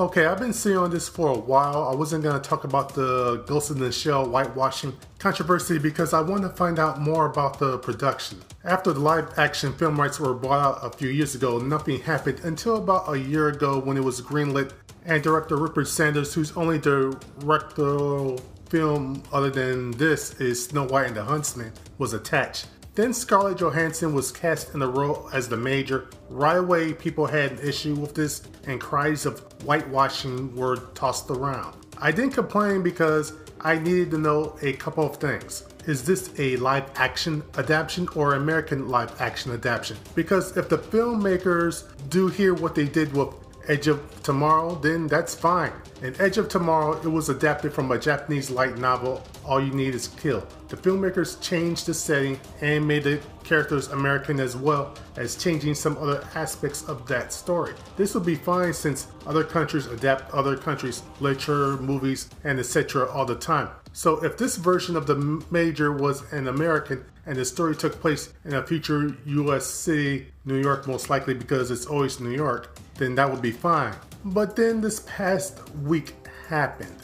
Okay, I've been sitting on this for a while. I wasn't going to talk about the Ghost in the Shell whitewashing controversy because I want to find out more about the production. After the live action film rights were bought out a few years ago, nothing happened until about a year ago when it was greenlit and director Rupert Sanders, whose only directorial film other than this is Snow White and the Huntsman, was attached. Then Scarlett Johansson was cast in the role as the Major. Right away, people had an issue with this, and cries of whitewashing were tossed around. I didn't complain because I needed to know a couple of things. Is this a live action adaptation or American live action adaptation? Because if the filmmakers do hear what they did with Edge of Tomorrow, then that's fine. In Edge of Tomorrow, it was adapted from a Japanese light novel, All You Need Is Kill. The filmmakers changed the setting and made the characters American as well as changing some other aspects of that story. This would be fine since other countries adapt other countries' literature, movies, and etc. all the time. So if this version of the Major was an American and the story took place in a future US city, New York most likely because it's always New York, then that would be fine. But then this past week happened.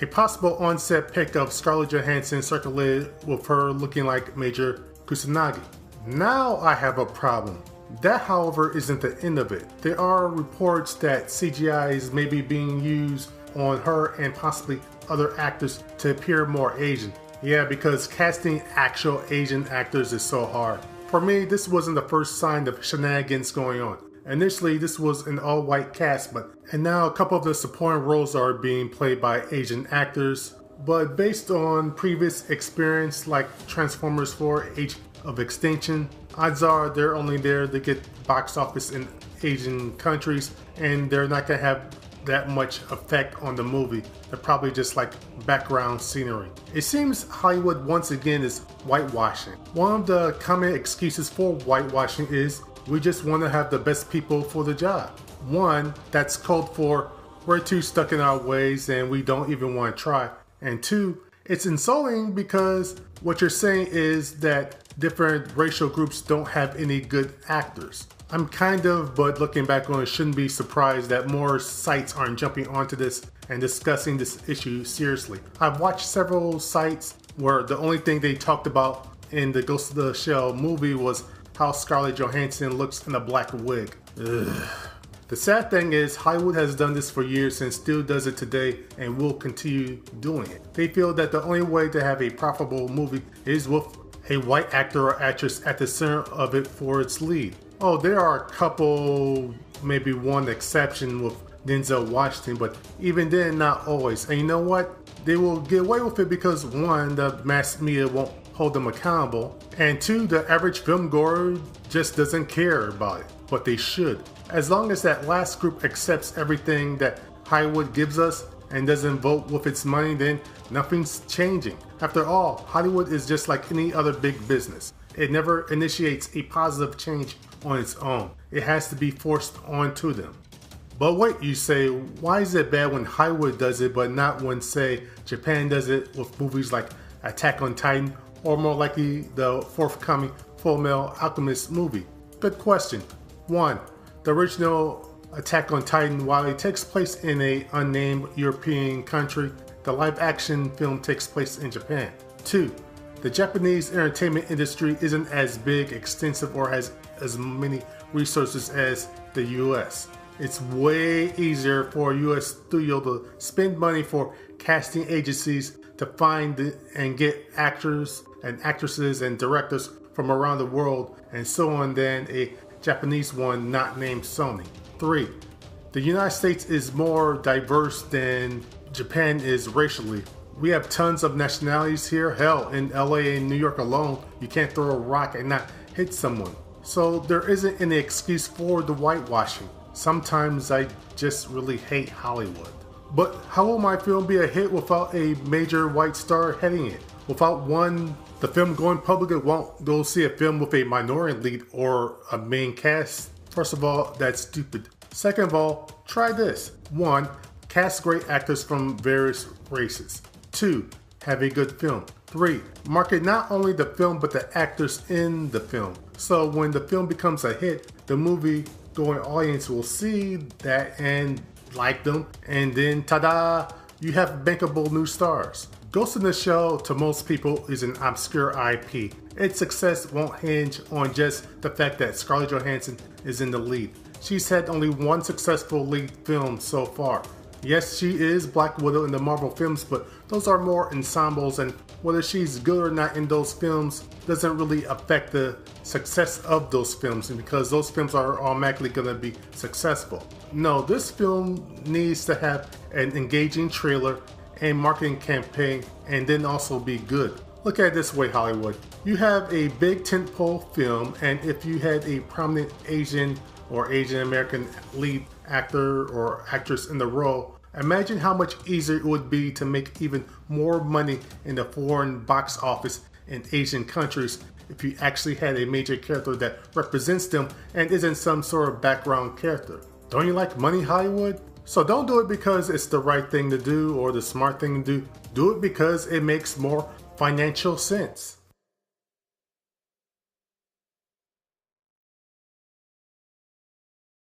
A possible on-set pic of Scarlett Johansson circulated with her looking like Major Kusanagi. Now I have a problem. That, however, isn't the end of it. There are reports that CGI is maybe being used on her and possibly other actors to appear more Asian. Yeah, because casting actual Asian actors is so hard. For me, this wasn't the first sign of shenanigans going on. Initially, this was an all-white cast, and now a couple of the supporting roles are being played by Asian actors. But based on previous experience like Transformers 4 Age of Extinction, odds are they're only there to get box office in Asian countries, and they're not going to have that much effect on the movie. They're probably just like background scenery. It seems Hollywood once again is whitewashing. One of the common excuses for whitewashing is we just want to have the best people for the job. One, that's code for we're too stuck in our ways and we don't even want to try. And two, it's insulting because what you're saying is that different racial groups don't have any good actors. I'm but looking back on it, shouldn't be surprised that more sites aren't jumping onto this and discussing this issue seriously. I've watched several sites where the only thing they talked about in the Ghost of the Shell movie was how Scarlett Johansson looks in a black wig. Ugh. The sad thing is Hollywood has done this for years and still does it today and will continue doing it. They feel that the only way to have a profitable movie is with a white actor or actress at the center of it for its lead. Oh, there are a couple, maybe one exception with Denzel Washington, but even then, not always. And you know what? They will get away with it because one, the mass media won't hold them accountable, and two, the average film goer just doesn't care about it, but they should. As long as that last group accepts everything that Hollywood gives us and doesn't vote with its money, then nothing's changing. After all, Hollywood is just like any other big business. It never initiates a positive change on its own. It has to be forced onto them. But wait, you say, why is it bad when Hollywood does it but not when, say, Japan does it with movies like Attack on Titan or more likely the forthcoming Fullmetal Alchemist movie? Good question. 1. The original Attack on Titan, while it takes place in an unnamed European country, the live action film takes place in Japan. 2. The Japanese entertainment industry isn't as big, extensive, or has as many resources as the US. It's way easier for a US studio to spend money for casting agencies to find and get actors and actresses and directors from around the world and so on than a Japanese one not named Sony. 3. The United States is more diverse than Japan is racially. We have tons of nationalities here. Hell, in LA and New York alone, you can't throw a rock and not hit someone. So there isn't any excuse for the whitewashing. Sometimes I just really hate Hollywood. But how will my film be a hit without a major white star heading it? Without one, the film going public, it won't go see a film with a minority lead or a main cast. First of all, that's stupid. Second of all, try this. 1. Cast great actors from various races. 2. Have a good film. 3. Market not only the film but the actors in the film. So when the film becomes a hit, the movie going audience will see that and like them, and then ta-da, you have bankable new stars. Ghost in the Shell to most people is an obscure IP. Its success won't hinge on just the fact that Scarlett Johansson is in the lead. She's had only one successful lead film so far. Yes, she is Black Widow in the Marvel films, but those are more ensembles, and whether she's good or not in those films doesn't really affect the success of those films, because those films are automatically going to be successful. No, this film needs to have an engaging trailer and marketing campaign, and then also be good. Look at it this way, Hollywood. You have a big tentpole film, and if you had a prominent Asian or Asian American lead actor or actress in the role, imagine how much easier it would be to make even more money in the foreign box office in Asian countries if you actually had a major character that represents them and isn't some sort of background character. Don't you like money, Hollywood? So don't do it because it's the right thing to do or the smart thing to do. Do it because it makes more financial sense.